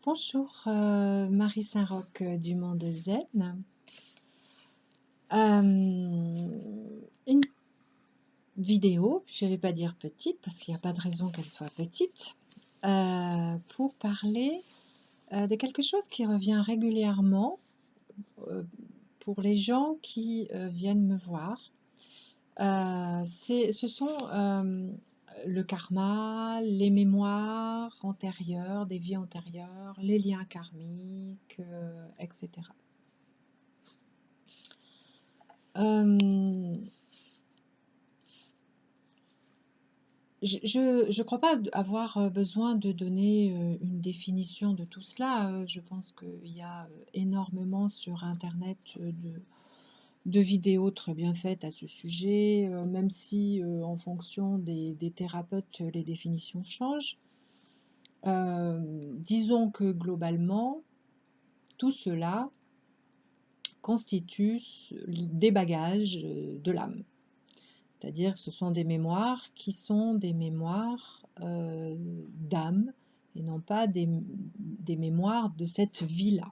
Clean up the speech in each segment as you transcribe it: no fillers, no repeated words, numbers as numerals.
Bonjour, Marie Saint-Roch du Monde Zen. Une vidéo, je ne vais pas dire petite parce qu'il n'y a pas de raison qu'elle soit petite, pour parler de quelque chose qui revient régulièrement pour les gens qui viennent me voir. Ce sont le karma, les mémoires antérieures, des vies antérieures, les liens karmiques, etc. Je ne crois pas avoir besoin de donner une définition de tout cela. Je pense qu'il y a énormément sur Internet de vidéos très bien faites à ce sujet, même si en fonction des thérapeutes, les définitions changent. Disons que globalement, tout cela constitue des bagages de l'âme. C'est-à-dire que ce sont des mémoires qui sont des mémoires d'âme et non pas des mémoires de cette vie-là.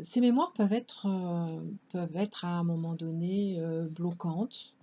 Ces mémoires peuvent être à un moment donné bloquantes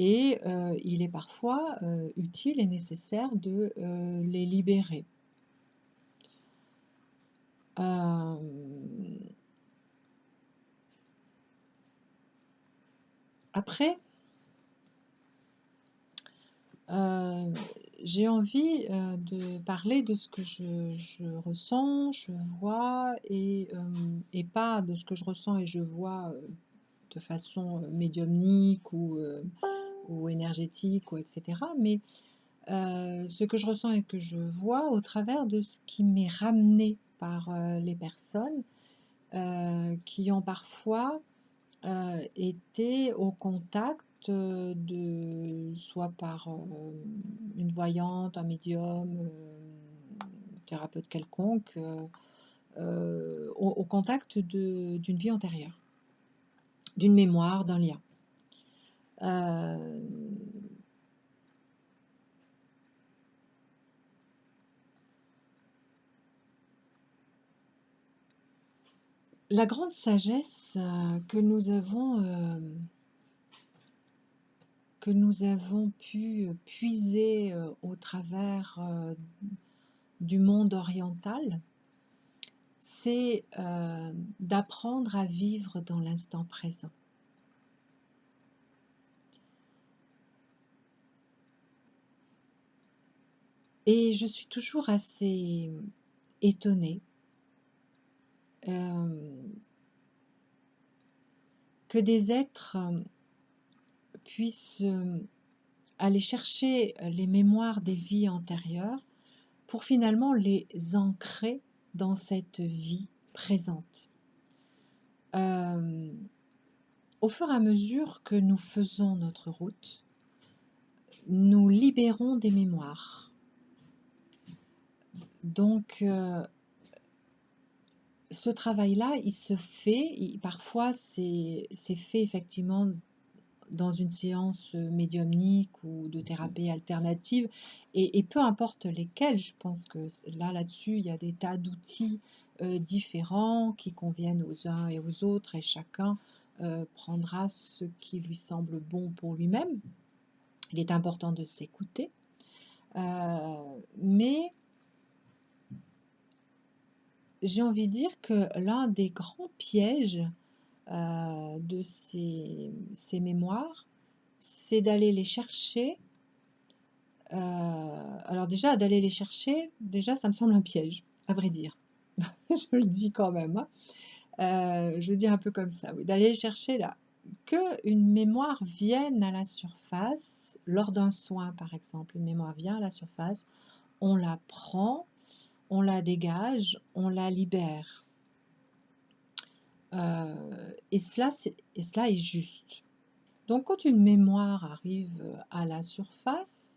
et il est parfois utile et nécessaire de les libérer. Après, j'ai envie de parler de ce que je ressens, je vois, et pas de ce que je ressens et je vois de façon médiumnique ou énergétique, ou etc. Mais ce que je ressens et que je vois au travers de ce qui m'est ramené par les personnes qui ont parfois été au contact soit par une voyante, un médium, thérapeute quelconque, au contact d'une vie antérieure, d'une mémoire, d'un lien. La grande sagesse que nous avons pu puiser au travers du monde oriental, c'est d'apprendre à vivre dans l'instant présent. Et je suis toujours assez étonnée que des êtres puissent aller chercher les mémoires des vies antérieures pour finalement les ancrer dans cette vie présente. Au fur et à mesure que nous faisons notre route, nous libérons des mémoires. Donc, ce travail-là, il se fait, parfois c'est fait effectivement dans une séance médiumnique ou de thérapie alternative, et peu importe lesquelles, je pense que là-dessus, il y a des tas d'outils différents qui conviennent aux uns et aux autres, et chacun prendra ce qui lui semble bon pour lui-même. Il est important de s'écouter, mais j'ai envie de dire que l'un des grands pièges de ces mémoires, c'est d'aller les chercher. Alors déjà, d'aller les chercher, déjà ça me semble un piège, à vrai dire. Je le dis quand même, hein. Je le dis un peu comme ça, oui. D'aller chercher là, qu'une mémoire vienne à la surface, lors d'un soin par exemple, une mémoire vient à la surface, on la prend, on la dégage, on la libère. Et cela est juste. Donc quand une mémoire arrive à la surface,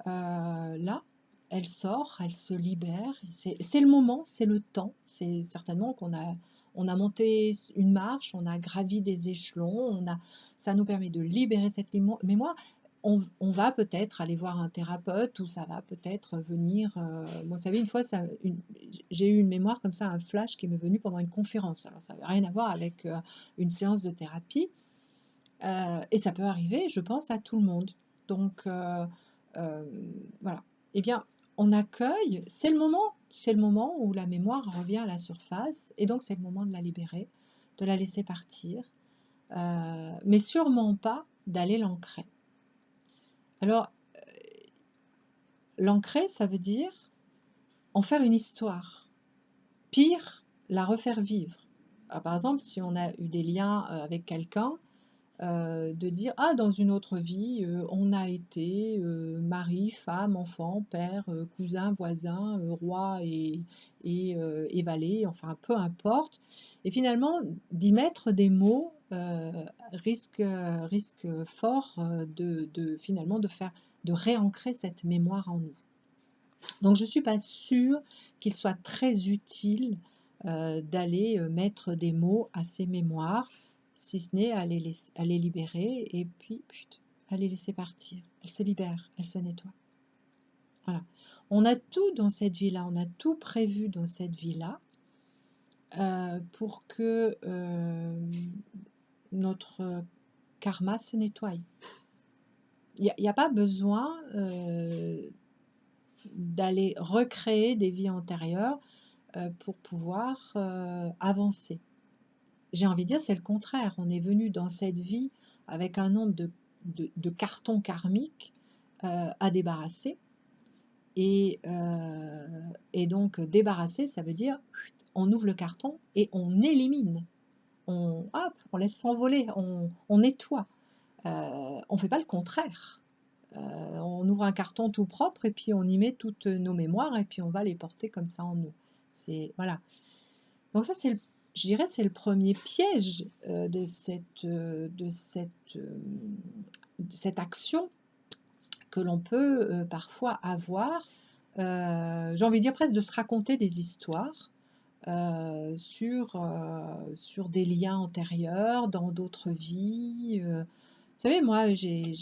là, elle sort, elle se libère, c'est le moment, c'est le temps, c'est certainement on a monté une marche, on a gravi des échelons, ça nous permet de libérer cette mémoire. on va peut-être aller voir un thérapeute ou ça va peut-être venir. Moi, vous savez, une fois, j'ai eu une mémoire comme ça, un flash qui m'est venu pendant une conférence. Alors, ça n'avait rien à voir avec une séance de thérapie. Et ça peut arriver, je pense, à tout le monde. Donc, voilà. Eh bien, on accueille, c'est le moment où la mémoire revient à la surface, et donc c'est le moment de la libérer, de la laisser partir, mais sûrement pas d'aller l'ancrer. Alors, l'ancrer, ça veut dire en faire une histoire. Pire, la refaire vivre. Alors, par exemple, si on a eu des liens avec quelqu'un, de dire ah dans une autre vie on a été mari, femme, enfant, père, cousin, voisin, roi et valet, enfin peu importe. Et finalement d'y mettre des mots risque fort finalement de réancrer cette mémoire en nous. Donc je ne suis pas sûre qu'il soit très utile d'aller mettre des mots à ces mémoires, si ce n'est à les libérer et puis à les laisser partir. Elles se libèrent, elles se nettoient. Voilà. On a tout dans cette vie-là, on a tout prévu dans cette vie-là pour que notre karma se nettoie. Il n'y a pas besoin d'aller recréer des vies antérieures pour pouvoir avancer. J'ai envie de dire, c'est le contraire. On est venu dans cette vie avec un nombre de cartons karmiques à débarrasser. Et donc, débarrasser, ça veut dire, on ouvre le carton et on élimine. On laisse s'envoler, on nettoie. On ne fait pas le contraire. On ouvre un carton tout propre et puis on y met toutes nos mémoires et puis on va les porter comme ça en nous. Voilà. Donc ça, je dirais, c'est le premier piège de cette action que l'on peut parfois avoir. J'ai envie de dire presque de se raconter des histoires sur des liens antérieurs, dans d'autres vies. Vous savez, moi, j'ai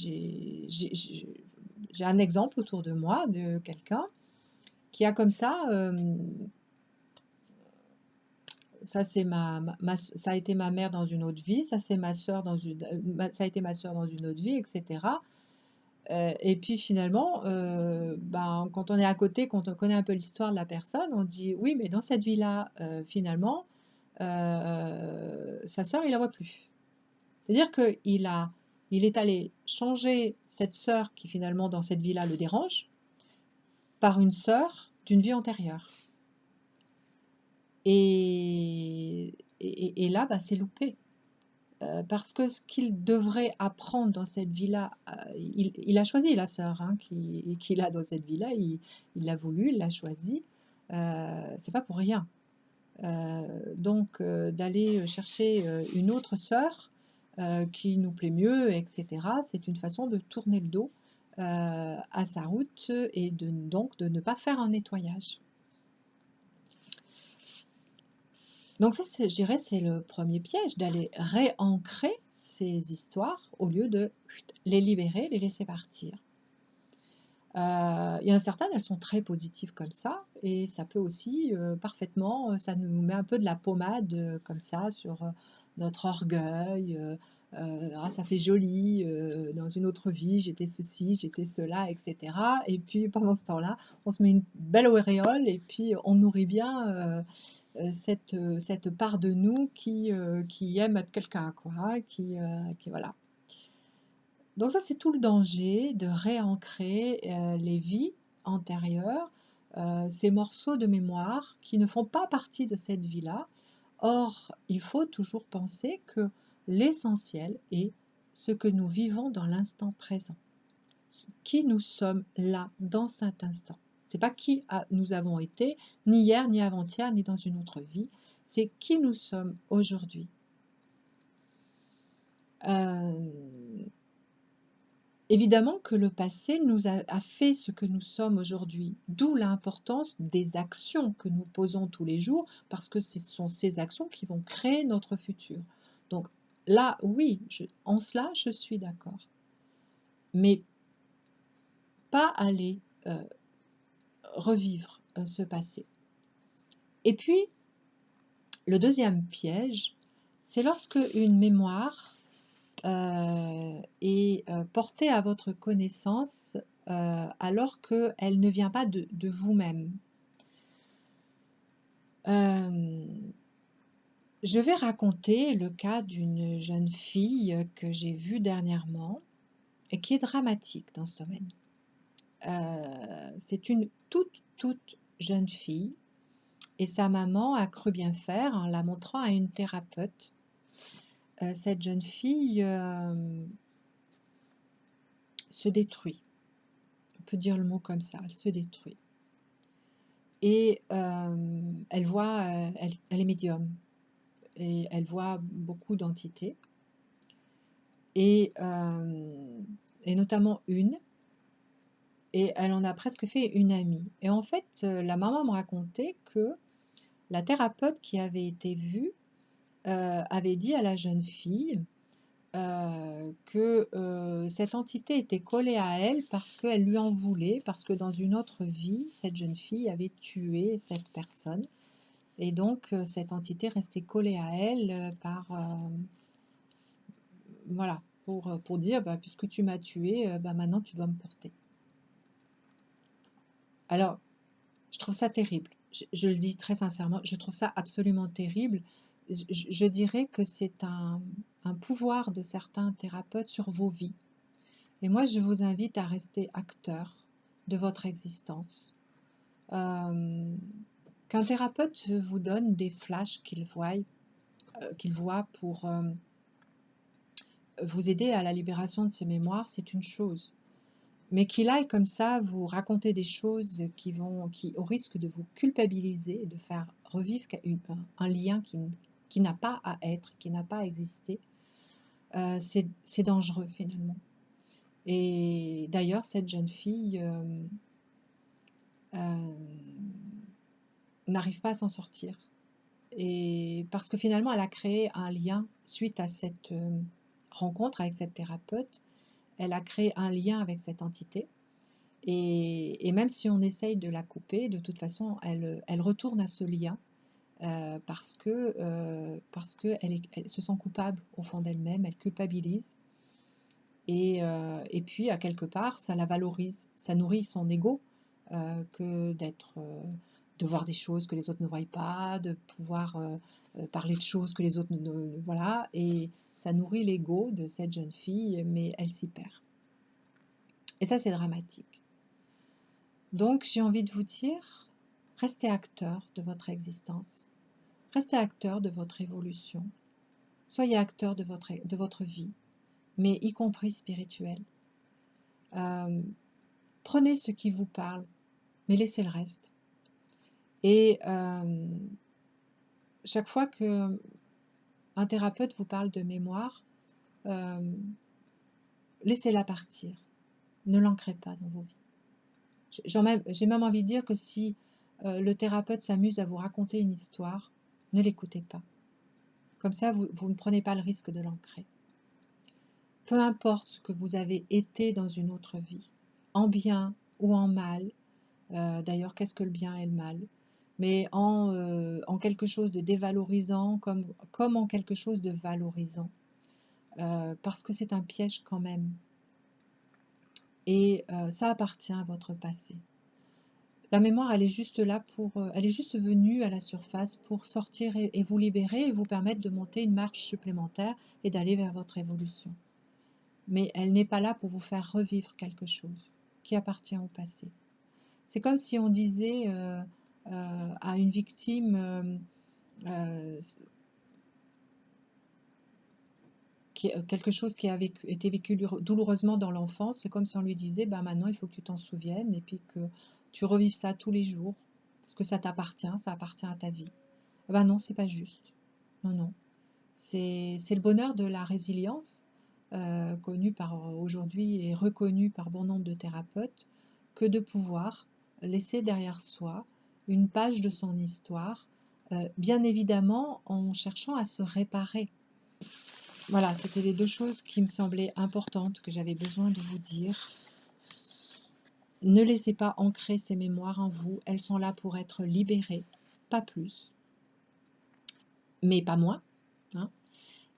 un exemple autour de moi de quelqu'un qui a comme ça, ça ça a été ma mère dans une autre vie, ça c'est ma sœur ça a été ma sœur dans une autre vie, etc. Et puis finalement, quand on est à côté, quand on connaît un peu l'histoire de la personne, on dit oui, mais dans cette vie-là, finalement, sa sœur, il la voit plus. C'est-à-dire il est allé changer cette sœur qui finalement dans cette vie-là le dérange par une sœur d'une vie antérieure. Et là, c'est loupé. Parce que ce qu'il devrait apprendre dans cette vie-là, il a choisi la sœur qu'il a dans cette vie-là, il l'a voulu, il l'a choisi, c'est pas pour rien. Donc d'aller chercher une autre sœur qui nous plaît mieux, etc., c'est une façon de tourner le dos à sa route et donc de ne pas faire un nettoyage. Donc ça, je dirais, c'est le premier piège, d'aller réancrer ces histoires au lieu de les libérer, les laisser partir. Il y en a certaines, elles sont très positives comme ça, et ça peut aussi parfaitement, ça nous met un peu de la pommade comme ça sur notre orgueil. Ça fait joli, dans une autre vie, j'étais ceci, j'étais cela, etc. Et puis pendant ce temps-là, on se met une belle auréole et puis on nourrit bien cette part de nous qui aime être quelqu'un, quoi, qui voilà. Donc ça, c'est tout le danger de réancrer les vies antérieures, ces morceaux de mémoire qui ne font pas partie de cette vie-là. Or, il faut toujours penser que l'essentiel est ce que nous vivons dans l'instant présent, qui nous sommes là, dans cet instant. C'est pas qui nous avons été, ni hier, ni avant-hier, ni dans une autre vie. C'est qui nous sommes aujourd'hui. Évidemment que le passé nous a fait ce que nous sommes aujourd'hui, d'où l'importance des actions que nous posons tous les jours, parce que ce sont ces actions qui vont créer notre futur. Donc là, oui, en cela, je suis d'accord. Mais pas aller revivre ce passé. Et puis, le deuxième piège, c'est lorsque une mémoire est portée à votre connaissance alors qu'elle ne vient pas de vous-même. Je vais raconter le cas d'une jeune fille que j'ai vue dernièrement et qui est dramatique dans ce domaine. C'est une toute jeune fille et sa maman a cru bien faire en la montrant à une thérapeute. Cette jeune fille se détruit. On peut dire le mot comme ça, elle se détruit. Et elle voit, elle est médium et elle voit beaucoup d'entités et notamment une. Et elle en a presque fait une amie. Et en fait, la maman me racontait que la thérapeute qui avait été vue avait dit à la jeune fille que cette entité était collée à elle parce qu'elle lui en voulait, parce que dans une autre vie, cette jeune fille avait tué cette personne. Et donc, cette entité restait collée à elle voilà, pour dire, bah, puisque tu m'as tué, bah, maintenant tu dois me porter. Alors, je trouve ça terrible. Je le dis très sincèrement, je trouve ça absolument terrible. Je dirais que c'est un pouvoir de certains thérapeutes sur vos vies. Et moi, je vous invite à rester acteur de votre existence. Qu'un thérapeute vous donne des flashs qu'il voit pour vous aider à la libération de ses mémoires, c'est une chose. Mais qu'il aille comme ça vous raconter des choses qui, au risque de vous culpabiliser et de faire revivre un lien qui n'a pas à être, qui n'a pas à exister, c'est dangereux finalement. Et d'ailleurs, cette jeune fille n'arrive pas à s'en sortir. Et parce que finalement, elle a créé un lien suite à cette rencontre avec cette thérapeute. Elle a créé un lien avec cette entité. Et même si on essaye de la couper, de toute façon, elle retourne à ce lien parce qu'elle se sent coupable au fond d'elle-même, elle culpabilise. Et puis, à quelque part, ça la valorise, ça nourrit son ego que de voir des choses que les autres ne voient pas, de pouvoir parler de choses que les autres voilà, et ça nourrit l'ego de cette jeune fille, mais elle s'y perd. Et ça, c'est dramatique. Donc, j'ai envie de vous dire, restez acteur de votre existence, restez acteur de votre évolution, soyez acteur de votre vie, mais y compris spirituelle. Prenez ce qui vous parle, mais laissez le reste. Et chaque fois qu'un thérapeute vous parle de mémoire, laissez-la partir. Ne l'ancrez pas dans vos vies. J'ai même envie de dire que si le thérapeute s'amuse à vous raconter une histoire, ne l'écoutez pas. Comme ça, vous ne prenez pas le risque de l'ancrer. Peu importe ce que vous avez été dans une autre vie, en bien ou en mal, d'ailleurs, qu'est-ce que le bien et le mal? Mais en quelque chose de dévalorisant comme en quelque chose de valorisant. Parce que c'est un piège quand même. Et ça appartient à votre passé. La mémoire, elle est juste là elle est juste venue à la surface pour sortir et vous libérer et vous permettre de monter une marche supplémentaire et d'aller vers votre évolution. Mais elle n'est pas là pour vous faire revivre quelque chose qui appartient au passé. C'est comme si on disait à une victime quelque chose qui a été vécu douloureusement dans l'enfance, c'est comme si on lui disait, bah maintenant il faut que tu t'en souviennes et puis que tu revives ça tous les jours, parce que ça appartient à ta vie. Ben non, c'est pas juste. Non, non. C'est le bonheur de la résilience, connu par aujourd'hui et reconnu par bon nombre de thérapeutes, que de pouvoir laisser derrière soi une page de son histoire, bien évidemment en cherchant à se réparer. Voilà, c'était les deux choses qui me semblaient importantes, que j'avais besoin de vous dire. Ne laissez pas ancrer ces mémoires en vous. Elles sont là pour être libérées, pas plus, mais pas moins, hein.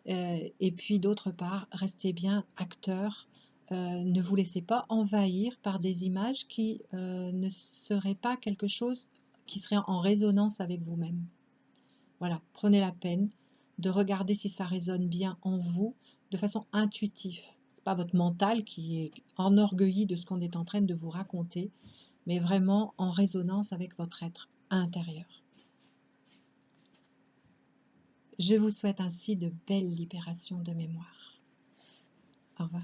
Et puis d'autre part, restez bien acteur. Ne vous laissez pas envahir par des images qui ne seraient pas quelque chose qui serait en résonance avec vous-même. Voilà, prenez la peine de regarder si ça résonne bien en vous de façon intuitive. Pas votre mental qui est enorgueilli de ce qu'on est en train de vous raconter, mais vraiment en résonance avec votre être intérieur. Je vous souhaite ainsi de belles libérations de mémoire. Au revoir.